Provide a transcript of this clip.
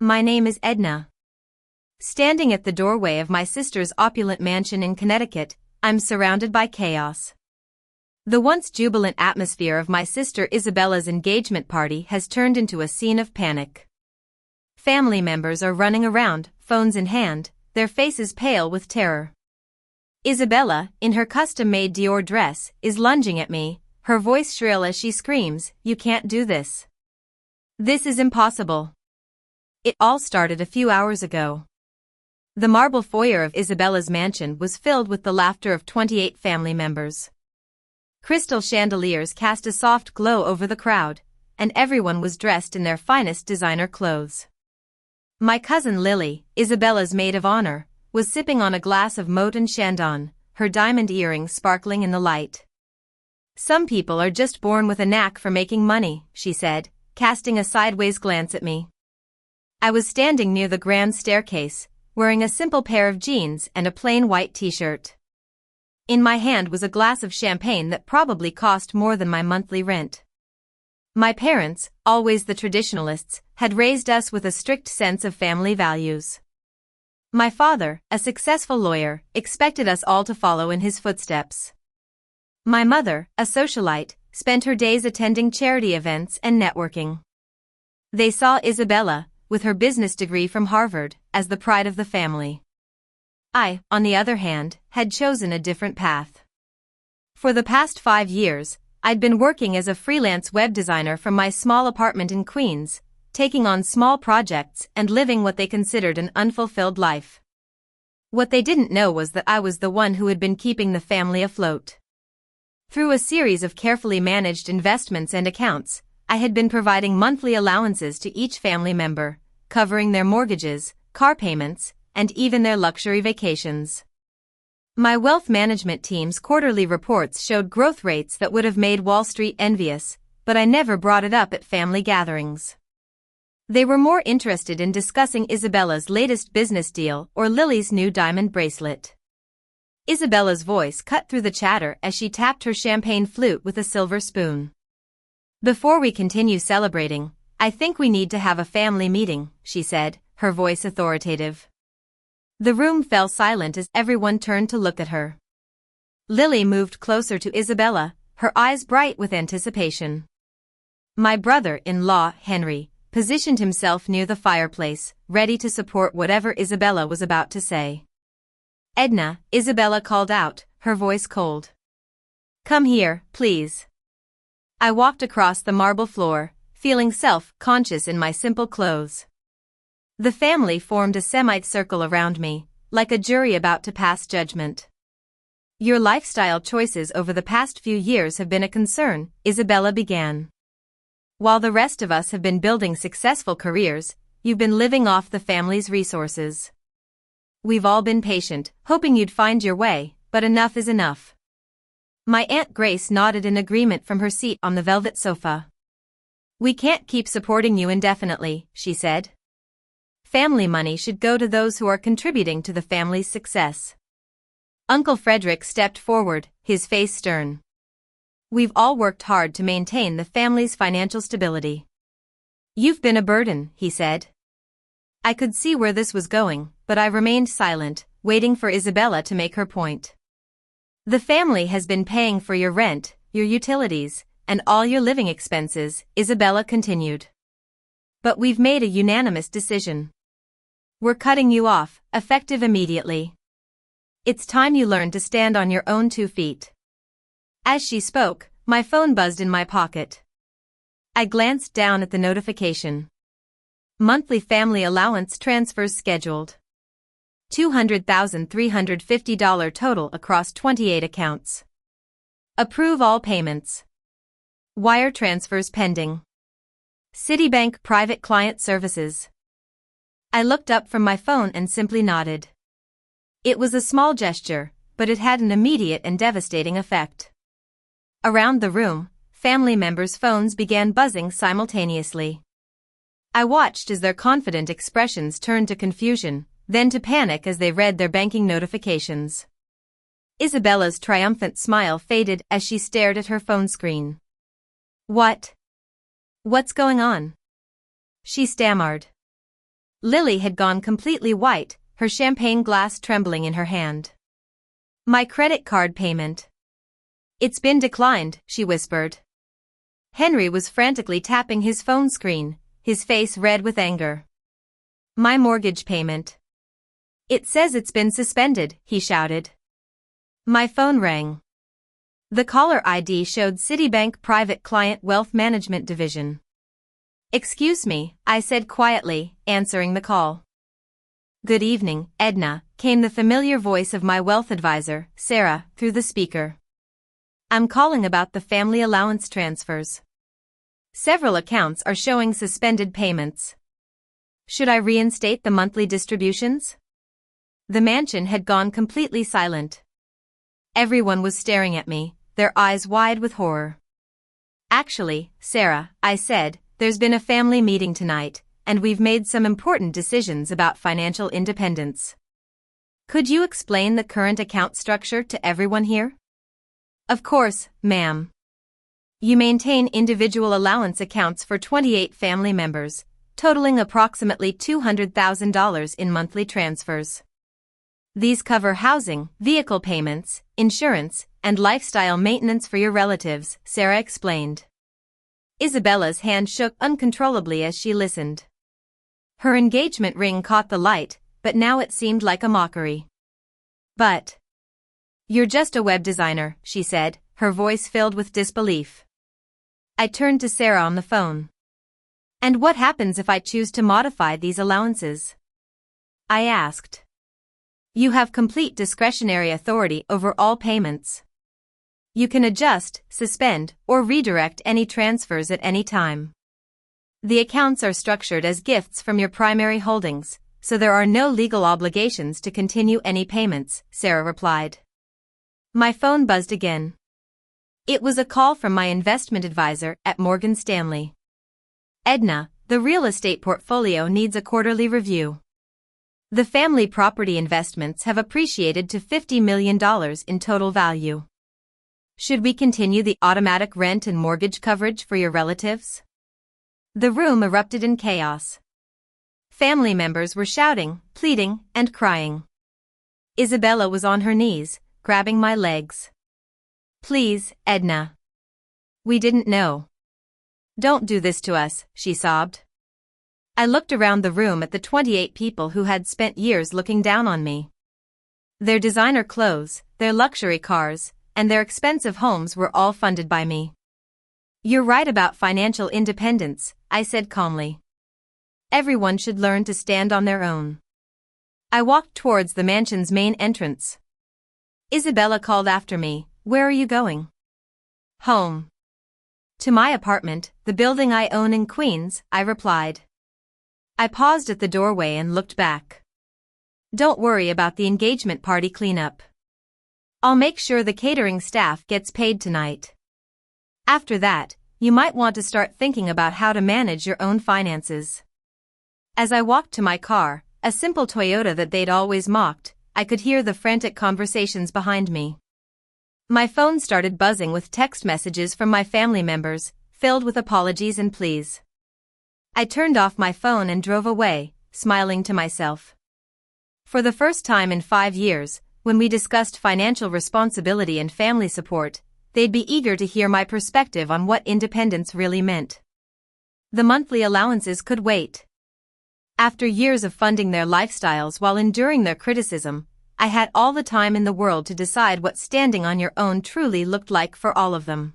My name is Edna. Standing at the doorway of my sister's opulent mansion in Connecticut, I'm surrounded by chaos. The once jubilant atmosphere of my sister Isabella's engagement party has turned into a scene of panic. Family members are running around, phones in hand, their faces pale with terror. Isabella, in her custom-made Dior dress, is lunging at me, her voice shrill as she screams, "You can't do this. This is impossible." It all started a few hours ago. The marble foyer of Isabella's mansion was filled with the laughter of 28 family members. Crystal chandeliers cast a soft glow over the crowd, and everyone was dressed in their finest designer clothes. My cousin Lily, Isabella's maid of honor, was sipping on a glass of Moët and Chandon, her diamond earrings sparkling in the light. "Some people are just born with a knack for making money," she said, casting a sideways glance at me. I was standing near the grand staircase, wearing a simple pair of jeans and a plain white t-shirt. In my hand was a glass of champagne that probably cost more than my monthly rent. My parents, always the traditionalists, had raised us with a strict sense of family values. My father, a successful lawyer, expected us all to follow in his footsteps. My mother, a socialite, spent her days attending charity events and networking. They saw Isabella, with her business degree from Harvard, as the pride of the family. I, on the other hand, had chosen a different path. For the past 5 years, I'd been working as a freelance web designer from my small apartment in Queens, taking on small projects and living what they considered an unfulfilled life. What they didn't know was that I was the one who had been keeping the family afloat. Through a series of carefully managed investments and accounts, I had been providing monthly allowances to each family member, covering their mortgages, car payments, and even their luxury vacations. My wealth management team's quarterly reports showed growth rates that would have made Wall Street envious, but I never brought it up at family gatherings. They were more interested in discussing Isabella's latest business deal or Lily's new diamond bracelet. Isabella's voice cut through the chatter as she tapped her champagne flute with a silver spoon. "Before we continue celebrating, I think we need to have a family meeting," she said, her voice authoritative. The room fell silent as everyone turned to look at her. Lily moved closer to Isabella, her eyes bright with anticipation. My brother-in-law, Henry, positioned himself near the fireplace, ready to support whatever Isabella was about to say. "Edna," Isabella called out, her voice cold. "Come here, please." I walked across the marble floor, feeling self-conscious in my simple clothes. The family formed a semicircle around me, like a jury about to pass judgment. "Your lifestyle choices over the past few years have been a concern," Isabella began. "While the rest of us have been building successful careers, you've been living off the family's resources. We've all been patient, hoping you'd find your way, but enough is enough." My Aunt Grace nodded in agreement from her seat on the velvet sofa. "We can't keep supporting you indefinitely," she said. "Family money should go to those who are contributing to the family's success." Uncle Frederick stepped forward, his face stern. "We've all worked hard to maintain the family's financial stability. You've been a burden," he said. I could see where this was going, but I remained silent, waiting for Isabella to make her point. "The family has been paying for your rent, your utilities, and all your living expenses," Isabella continued. "But we've made a unanimous decision. We're cutting you off, effective immediately. It's time you learned to stand on your own 2 feet." As she spoke, my phone buzzed in my pocket. I glanced down at the notification. Monthly family allowance transfers scheduled. $200,350 total across 28 accounts. Approve all payments. Wire transfers pending. Citibank Private Client Services. I looked up from my phone and simply nodded. It was a small gesture, but it had an immediate and devastating effect. Around the room, family members' phones began buzzing simultaneously. I watched as their confident expressions turned to confusion, then to panic as they read their banking notifications. Isabella's triumphant smile faded as she stared at her phone screen. "What's going on?" she stammered. Lily had gone completely white, her champagne glass trembling in her hand. My credit card payment. It's been declined, she whispered. Henry was frantically tapping his phone screen, his face red with anger. My mortgage payment. It says it's been suspended, he shouted. My phone rang. The caller ID showed Citibank Private Client Wealth Management Division. Excuse me, I said quietly, answering the call. Good evening, Edna, came the familiar voice of my wealth advisor, Sarah, through the speaker. I'm calling about the family allowance transfers. Several accounts are showing suspended payments. Should I reinstate the monthly distributions? The mansion had gone completely silent. Everyone was staring at me, their eyes wide with horror. Actually, Sarah, I said, there's been a family meeting tonight, and we've made some important decisions about financial independence. Could you explain the current account structure to everyone here? Of course, ma'am. You maintain individual allowance accounts for 28 family members, totaling approximately $200,000 in monthly transfers. These cover housing, vehicle payments, insurance, and lifestyle maintenance for your relatives, Sarah explained. Isabella's hand shook uncontrollably as she listened. Her engagement ring caught the light, but now it seemed like a mockery. But you're just a web designer, she said, her voice filled with disbelief. I turned to Sarah on the phone. And what happens if I choose to modify these allowances? I asked. You have complete discretionary authority over all payments. You can adjust, suspend, or redirect any transfers at any time. The accounts are structured as gifts from your primary holdings, so there are no legal obligations to continue any payments, Sarah replied. My phone buzzed again. It was a call from my investment advisor at Morgan Stanley. Edna, the real estate portfolio needs a quarterly review. The family property investments have appreciated to $50 million in total value. Should we continue the automatic rent and mortgage coverage for your relatives? The room erupted in chaos. Family members were shouting, pleading, and crying. Isabella was on her knees, grabbing my legs. Please, Edna. We didn't know. Don't do this to us, she sobbed. I looked around the room at the 28 people who had spent years looking down on me. Their designer clothes, their luxury cars, and their expensive homes were all funded by me. You're right about financial independence, I said calmly. Everyone should learn to stand on their own. I walked towards the mansion's main entrance. Isabella called after me, Where are you going? Home. To my apartment, the building I own in Queens, I replied. I paused at the doorway and looked back. Don't worry about the engagement party cleanup. I'll make sure the catering staff gets paid tonight. After that, you might want to start thinking about how to manage your own finances. As I walked to my car, a simple Toyota that they'd always mocked, I could hear the frantic conversations behind me. My phone started buzzing with text messages from my family members, filled with apologies and pleas. I turned off my phone and drove away, smiling to myself. For the first time in 5 years, when we discussed financial responsibility and family support, they'd be eager to hear my perspective on what independence really meant. The monthly allowances could wait. After years of funding their lifestyles while enduring their criticism, I had all the time in the world to decide what standing on your own truly looked like for all of them.